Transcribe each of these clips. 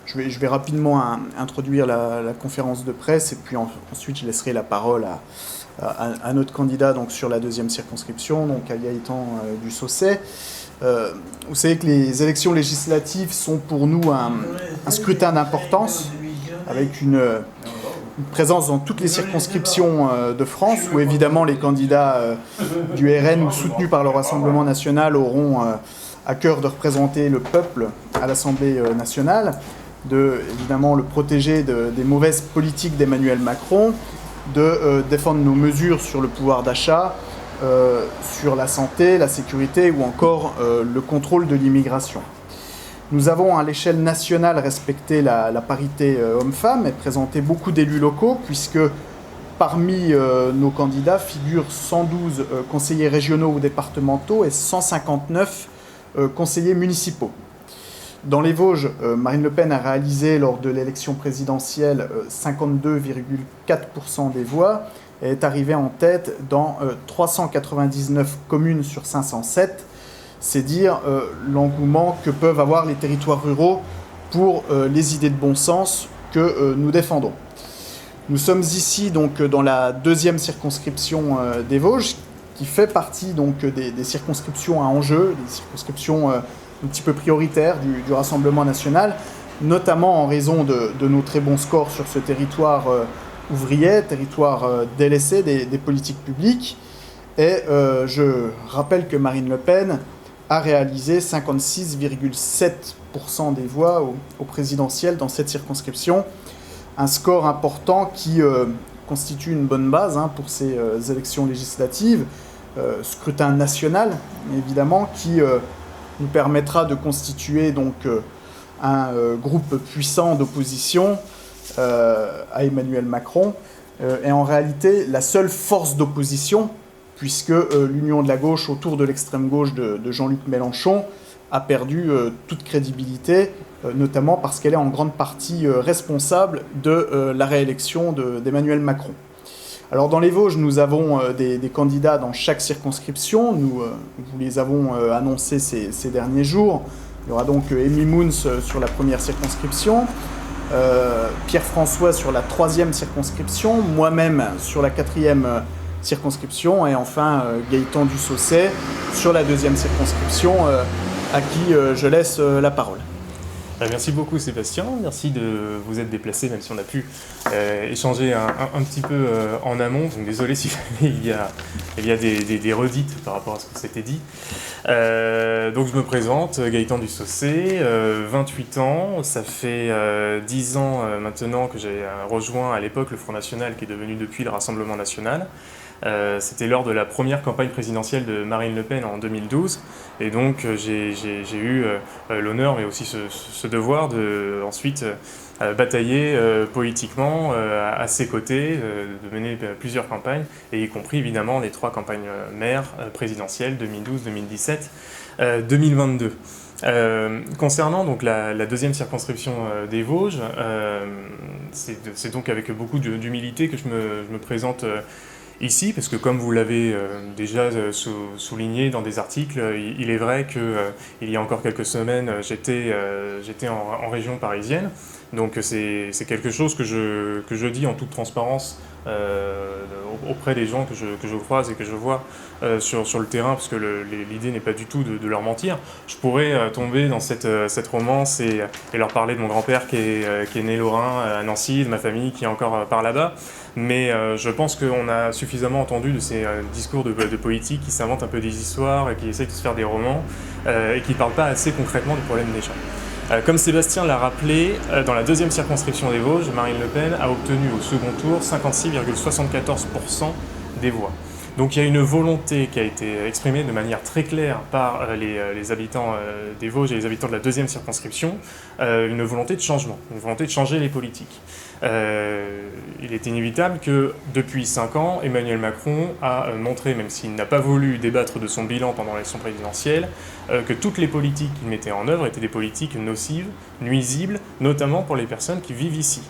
Je vais rapidement introduire la conférence de presse et puis ensuite je laisserai la parole à notre candidat donc, sur la deuxième circonscription, donc à Gaëtan du Saussay. Vous savez que les élections législatives sont pour nous un scrutin d'importance avec une présence dans toutes les circonscriptions de France où évidemment les candidats du RN ou soutenus par le Rassemblement national auront à cœur de représenter le peuple à l'Assemblée nationale, de évidemment le protéger des mauvaises politiques d'Emmanuel Macron, de défendre nos mesures sur le pouvoir d'achat, sur la santé, la sécurité ou encore le contrôle de l'immigration. Nous avons à l'échelle nationale respecté la parité homme-femme et présenté beaucoup d'élus locaux puisque parmi nos candidats figurent 112 conseillers régionaux ou départementaux et 159 conseillers municipaux. Dans les Vosges, Marine Le Pen a réalisé lors de l'élection présidentielle 52,4% des voix et est arrivée en tête dans 399 communes sur 507. C'est dire l'engouement que peuvent avoir les territoires ruraux pour les idées de bon sens que nous défendons. Nous sommes ici donc dans la deuxième circonscription des Vosges, qui fait partie donc des circonscriptions à enjeu, des circonscriptions un petit peu prioritaires du Rassemblement national, notamment en raison de nos très bons scores sur ce territoire ouvrier, territoire délaissé des politiques publiques. Et je rappelle que Marine Le Pen a réalisé 56,7% des voix au présidentiel dans cette circonscription. Un score important qui constitue une bonne base pour ces élections législatives. Scrutin national, évidemment, qui nous permettra de constituer donc un groupe puissant d'opposition à Emmanuel Macron. Et en réalité, la seule force d'opposition, puisque l'union de la gauche autour de l'extrême gauche de Jean-Luc Mélenchon a perdu toute crédibilité, notamment parce qu'elle est en grande partie responsable de la réélection d'Emmanuel Macron. Alors dans les Vosges, nous avons des candidats dans chaque circonscription. Nous les avons annoncés ces derniers jours. Il y aura donc Amy Moons sur la première circonscription, Pierre-François sur la troisième circonscription, moi-même sur la quatrième circonscription et enfin Gaëtan du Saussay sur la deuxième circonscription à qui je laisse la parole. Merci beaucoup Sébastien, merci de vous être déplacé même si on a pu échanger un petit peu en amont, donc désolé si il y a des redites par rapport à ce qu'on s'était dit. Donc je me présente, Gaëtan du Saussay, 28 ans, ça fait 10 ans maintenant que j'ai rejoint à l'époque le Front National qui est devenu depuis le Rassemblement National. C'était lors de la première campagne présidentielle de Marine Le Pen en 2012 et donc j'ai eu l'honneur mais aussi ce devoir de ensuite batailler politiquement à ses côtés, de mener plusieurs campagnes et y compris évidemment les 3 campagnes maires présidentielles 2012, 2017, 2022. Concernant donc la deuxième circonscription des Vosges, c'est donc avec beaucoup d'humilité que je me présente ici, parce que comme vous l'avez déjà souligné dans des articles, il est vrai qu'il y a encore quelques semaines, j'étais en région parisienne. Donc c'est quelque chose que je dis en toute transparence auprès des gens que je croise et que je vois sur le terrain, parce que l'idée n'est pas du tout de leur mentir. Je pourrais tomber dans cette romance et leur parler de mon grand-père qui est né Lorrain à Nancy, de ma famille qui est encore par là-bas. Mais je pense qu'on a suffisamment entendu de ces discours de politiques qui s'inventent un peu des histoires et qui essayent de se faire des romans et qui ne parlent pas assez concrètement du problème des gens. Comme Sébastien l'a rappelé, dans la deuxième circonscription des Vosges, Marine Le Pen a obtenu au second tour 56,74% des voix. Donc il y a une volonté qui a été exprimée de manière très claire par les habitants des Vosges et les habitants de la deuxième circonscription, une volonté de changement, une volonté de changer les politiques. Il est inévitable que depuis 5 ans, Emmanuel Macron a montré, même s'il n'a pas voulu débattre de son bilan pendant l'élection présidentielle, que toutes les politiques qu'il mettait en œuvre étaient des politiques nocives, nuisibles, notamment pour les personnes qui vivent ici,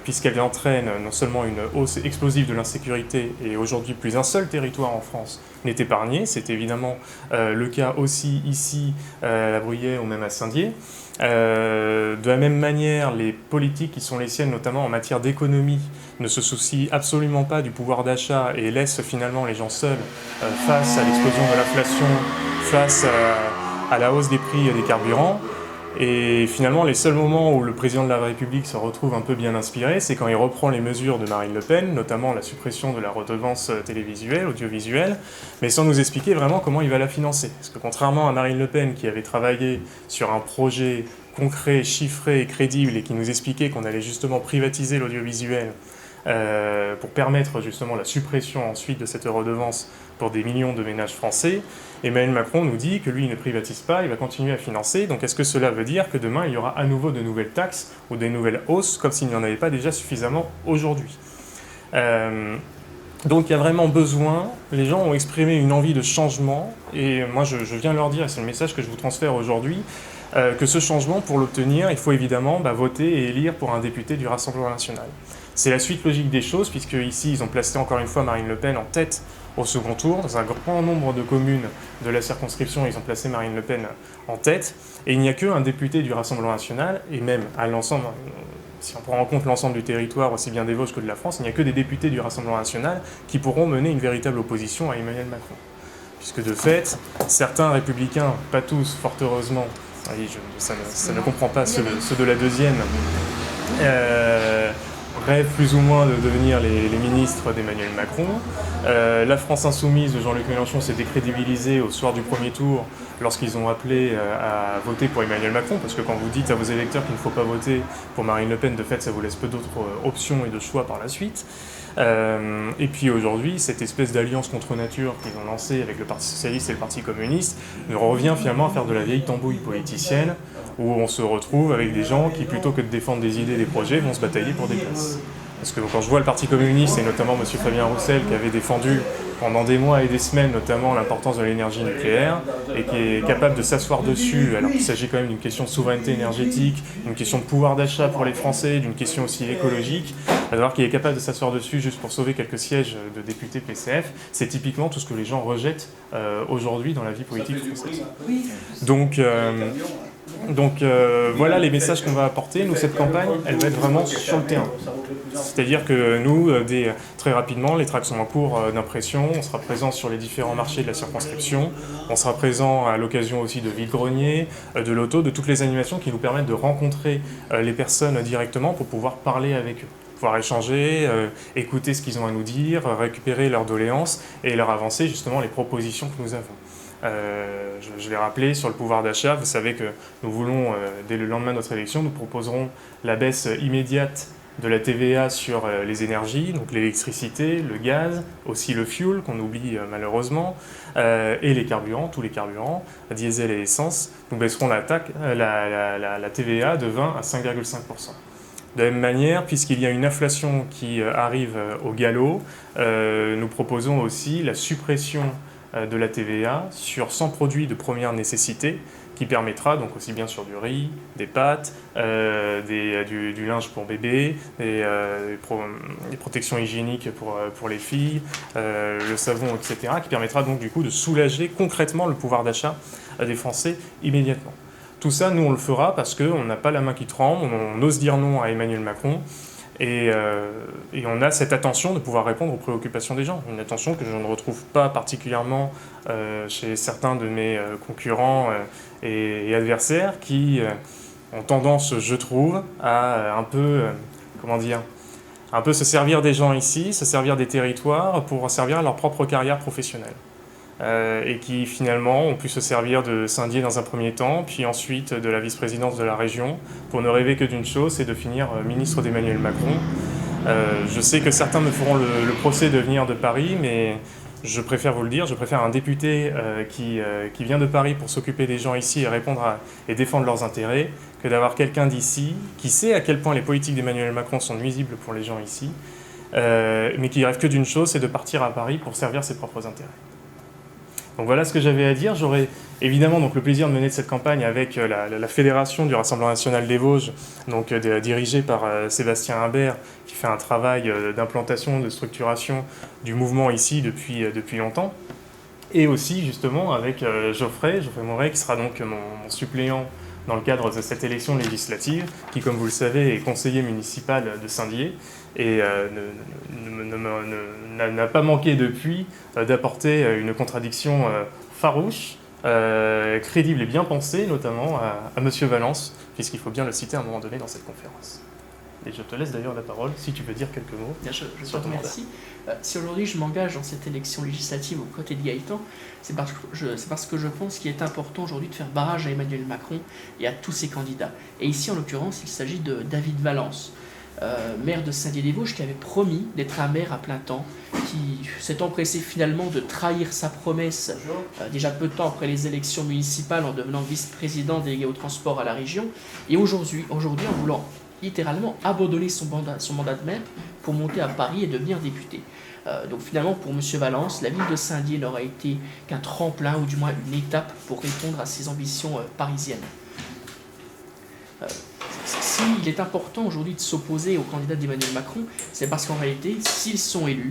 puisqu'elles entraînent non seulement une hausse explosive de l'insécurité, et aujourd'hui plus un seul territoire en France n'est épargné, c'est évidemment le cas aussi ici à La Bruyère ou même à Saint-Dié, De la même manière, les politiques qui sont les siennes, notamment en matière d'économie, ne se soucient absolument pas du pouvoir d'achat et laissent finalement les gens seuls face à l'explosion de l'inflation, face à la hausse des prix des carburants. Et finalement, les seuls moments où le président de la République se retrouve un peu bien inspiré, c'est quand il reprend les mesures de Marine Le Pen, notamment la suppression de la redevance télévisuelle, audiovisuelle, mais sans nous expliquer vraiment comment il va la financer. Parce que contrairement à Marine Le Pen, qui avait travaillé sur un projet concret, chiffré et crédible, et qui nous expliquait qu'on allait justement privatiser l'audiovisuel pour permettre justement la suppression ensuite de cette redevance pour des millions de ménages français, Emmanuel Macron nous dit que lui il ne privatise pas, il va continuer à financer. Donc est-ce que cela veut dire que demain il y aura à nouveau de nouvelles taxes ou des nouvelles hausses, comme s'il n'y en avait pas déjà suffisamment aujourd'hui Donc il y a vraiment besoin, les gens ont exprimé une envie de changement, et moi je viens leur dire, et c'est le message que je vous transfère aujourd'hui, que ce changement, pour l'obtenir, il faut évidemment voter et élire pour un député du Rassemblement national. C'est la suite logique des choses, puisque ici, ils ont placé encore une fois Marine Le Pen en tête au second tour. Dans un grand nombre de communes de la circonscription, ils ont placé Marine Le Pen en tête. Et il n'y a qu'un député du Rassemblement national, et même à l'ensemble, si on prend en compte l'ensemble du territoire, aussi bien des Vosges que de la France, il n'y a que des députés du Rassemblement national qui pourront mener une véritable opposition à Emmanuel Macron. Puisque de fait, certains républicains, pas tous, fort heureusement, ça ne comprend pas ceux de la deuxième, rêvent plus ou moins de devenir les ministres d'Emmanuel Macron. La France insoumise de Jean-Luc Mélenchon s'est décrédibilisée au soir du premier tour lorsqu'ils ont appelé à voter pour Emmanuel Macron, parce que quand vous dites à vos électeurs qu'il ne faut pas voter pour Marine Le Pen, de fait ça vous laisse peu d'autres options et de choix par la suite. Et puis aujourd'hui, cette espèce d'alliance contre nature qu'ils ont lancée avec le Parti Socialiste et le Parti Communiste revient finalement à faire de la vieille tambouille politicienne, où on se retrouve avec des gens qui, plutôt que de défendre des idées, des projets, vont se batailler pour des places. Parce que quand je vois le Parti communiste, et notamment M. Fabien Roussel, qui avait défendu pendant des mois et des semaines notamment l'importance de l'énergie nucléaire, et qui est capable de s'asseoir dessus, alors qu'il s'agit quand même d'une question de souveraineté énergétique, d'une question de pouvoir d'achat pour les Français, d'une question aussi écologique, alors qu'il est capable de s'asseoir dessus juste pour sauver quelques sièges de députés PCF, c'est typiquement tout ce que les gens rejettent aujourd'hui dans la vie politique française. Donc voilà les messages qu'on va apporter. Nous, cette campagne, elle va être vraiment sur le terrain. C'est-à-dire que nous, très rapidement, les tracts sont en cours d'impression. On sera présent sur les différents marchés de la circonscription. On sera présent à l'occasion aussi de vide-greniers, de lotos, de toutes les animations qui nous permettent de rencontrer les personnes directement pour pouvoir parler avec eux, pouvoir échanger, écouter ce qu'ils ont à nous dire, récupérer leurs doléances et leur avancer justement les propositions que nous avons. Je l'ai rappelé, sur le pouvoir d'achat, vous savez que nous voulons, dès le lendemain de notre élection, nous proposerons la baisse immédiate de la TVA sur les énergies, donc l'électricité, le gaz, aussi le fuel, qu'on oublie malheureusement, et les carburants, tous les carburants, diesel et essence. Nous baisserons la TVA de 20 à 5,5%. De la même manière, puisqu'il y a une inflation qui arrive au galop, nous proposons aussi la suppression de la TVA sur 100 produits de première nécessité, qui permettra donc aussi bien sur du riz, des pâtes, du linge pour bébé, des protections hygiéniques pour les filles, le savon, etc., qui permettra donc du coup de soulager concrètement le pouvoir d'achat des Français immédiatement. Tout ça, nous on le fera parce qu'on n'a pas la main qui tremble, on ose dire non à Emmanuel Macron, et on a cette attention de pouvoir répondre aux préoccupations des gens. Une attention que je ne retrouve pas particulièrement chez certains de mes concurrents et adversaires qui ont tendance, je trouve, à un peu se servir des gens ici, se servir des territoires pour servir leur propre carrière professionnelle. Et qui finalement ont pu se servir de Saint-Dié dans un premier temps, puis ensuite de la vice-présidence de la région, pour ne rêver que d'une chose, c'est de finir ministre d'Emmanuel Macron. Je sais que certains me feront le procès de venir de Paris, mais je préfère vous le dire, je préfère un député qui vient de Paris pour s'occuper des gens ici et répondre et défendre leurs intérêts, que d'avoir quelqu'un d'ici qui sait à quel point les politiques d'Emmanuel Macron sont nuisibles pour les gens ici, mais qui rêve que d'une chose, c'est de partir à Paris pour servir ses propres intérêts. Donc voilà ce que j'avais à dire. J'aurai évidemment donc le plaisir de mener cette campagne avec la Fédération du Rassemblement national des Vosges, donc dirigée par Sébastien Imbert, qui fait un travail d'implantation, de structuration du mouvement ici depuis longtemps. Et aussi justement avec Geoffrey Moret, qui sera donc mon suppléant dans le cadre de cette élection législative, qui, comme vous le savez, est conseiller municipal de Saint-Dié et n'a pas manqué depuis d'apporter une contradiction farouche, crédible et bien pensée, notamment à M. Valence, puisqu'il faut bien le citer à un moment donné dans cette conférence. Et je te laisse d'ailleurs la parole, si tu veux dire quelques mots. Bien, je te remercie. Si aujourd'hui je m'engage dans cette élection législative aux côtés de Gaëtan, c'est parce que je pense qu'il est important aujourd'hui de faire barrage à Emmanuel Macron et à tous ses candidats. Et ici, en l'occurrence, il s'agit de David Valence, maire de Saint-Dié-des-Vosges, qui avait promis d'être un maire à plein temps, qui s'est empressé finalement de trahir sa promesse déjà peu de temps après les élections municipales en devenant vice-président délégué au transport à la région. Et aujourd'hui en voulant littéralement abandonner son mandat de maire pour monter à Paris et devenir député. Donc finalement, pour M. Valence, la ville de Saint-Dié n'aura été qu'un tremplin, ou du moins une étape pour répondre à ses ambitions parisiennes. S'il est important aujourd'hui de s'opposer aux candidats d'Emmanuel Macron, c'est parce qu'en réalité, s'ils sont élus,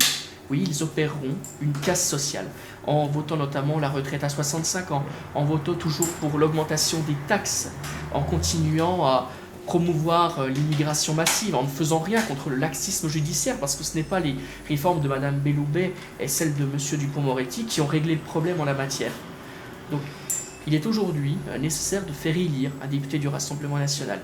oui, ils opéreront une casse sociale, en votant notamment la retraite à 65 ans, en votant toujours pour l'augmentation des taxes, en continuant à promouvoir l'immigration massive, en ne faisant rien contre le laxisme judiciaire, parce que ce n'est pas les réformes de Mme Belloubet et celles de M. Dupond-Moretti qui ont réglé le problème en la matière. Donc, il est aujourd'hui nécessaire de faire élire un député du Rassemblement national.